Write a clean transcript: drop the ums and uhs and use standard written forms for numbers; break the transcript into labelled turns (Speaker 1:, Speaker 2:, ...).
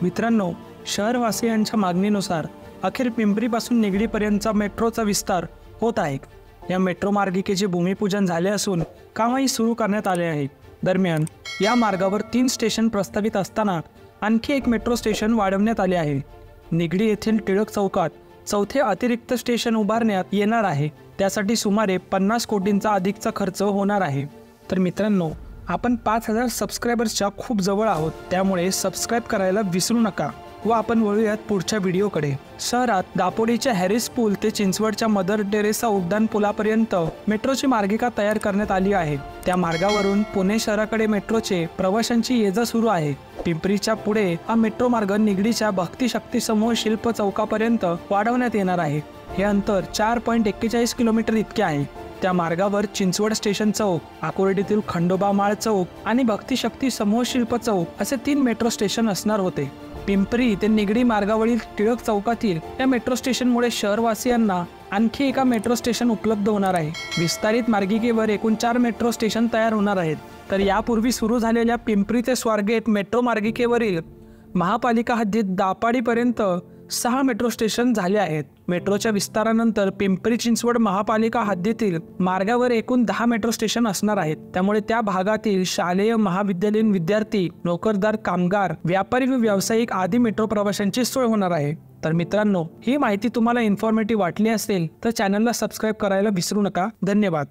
Speaker 1: मित्रांनो, शहरवासियांच्या मागणीनुसार अखेर पिंपरीपासून निगडीपर्यंतचा मेट्रोचा विस्तार होत आहे। या मेट्रो मार्गिकेचे भूमिपूजन झाले असून कामही सुरू करण्यात आले आहे। दरम्यान या मार्गावर 3 स्टेशन प्रस्तावित असताना आणखी एक मेट्रो स्टेशन वाढवण्यात आले आहे। निगडी येथील टिळक चौकात चौथे अतिरिक्त स्टेशन उभारण्यात येणार आहे। त्यासाठी सुमारे 50 कोटींचा अधिकचा खर्च होणार आहे। तर मित्रांनो, आपण 5000 सबस्क्रायबर्सच्या खूप जवळ आहोत, त्यामुळे सबस्क्राइब करायला विसरू नका। व आपण वळूयात पुढच्या व्हिडिओकडे। शहरात दापोडीच्या हॅरिस पूल ते चिंचवडच्या मदर टेरेसा उड्डाण पुलापर्यंत मेट्रोची मार्गिका तयार करण्यात आली आहे। त्या मार्गावरून पुणे शहराकडे मेट्रोचे प्रवाशांची ये-जा सुरू आहे। पिंपरीच्या पुढे हा मेट्रो मार्ग निगडीच्या भक्ती शक्ती समूह शिल्प चौकापर्यंत वाढवण्यात येणार आहे। हे अंतर 4.41 किलोमीटर इतके आहे। त्या मार्गावर चिंचवड स्टेशन चौक, आकुर्डीतील खंडोबा माळ चौक आणि भक्ती शक्ती समूह शिल्प चौक असे 3 मेट्रो स्टेशन असणार होते। पिंपरी ते निगडी मार्गावरील टिळक चौकातील या मेट्रो स्टेशनमुळे शहरवासियांना आणखी एका मेट्रो स्टेशन उपलब्ध होणार आहे। विस्तारित मार्गिकेवर एकूण 4 मेट्रो स्टेशन तयार होणार आहेत। तर यापूर्वी सुरू झालेल्या पिंपरी ते स्वारगेट मेट्रो मार्गिकेवरील महापालिका हद्दीत दापाडीपर्यंत 6 मेट्रो स्टेशन झाले आहेत। मेट्रोच्या विस्तारानंतर पिंपरी चिंचवड महापालिका हद्दीतील मार्गावर एकूण 10 मेट्रो स्टेशन असणार आहेत। त्यामुळे त्या भागातील शालेय महाविद्यालयीन विद्यार्थी, नोकरदार, कामगार, व्यापारी व व्यावसायिक आदी मेट्रो प्रवाशांची सोय होणार आहे। तर मित्रांनो, ही माहिती तुम्हाला इन्फॉर्मेटिव्ह वाटली असेल तर चॅनलला सबस्क्राइब करायला विसरू नका। धन्यवाद।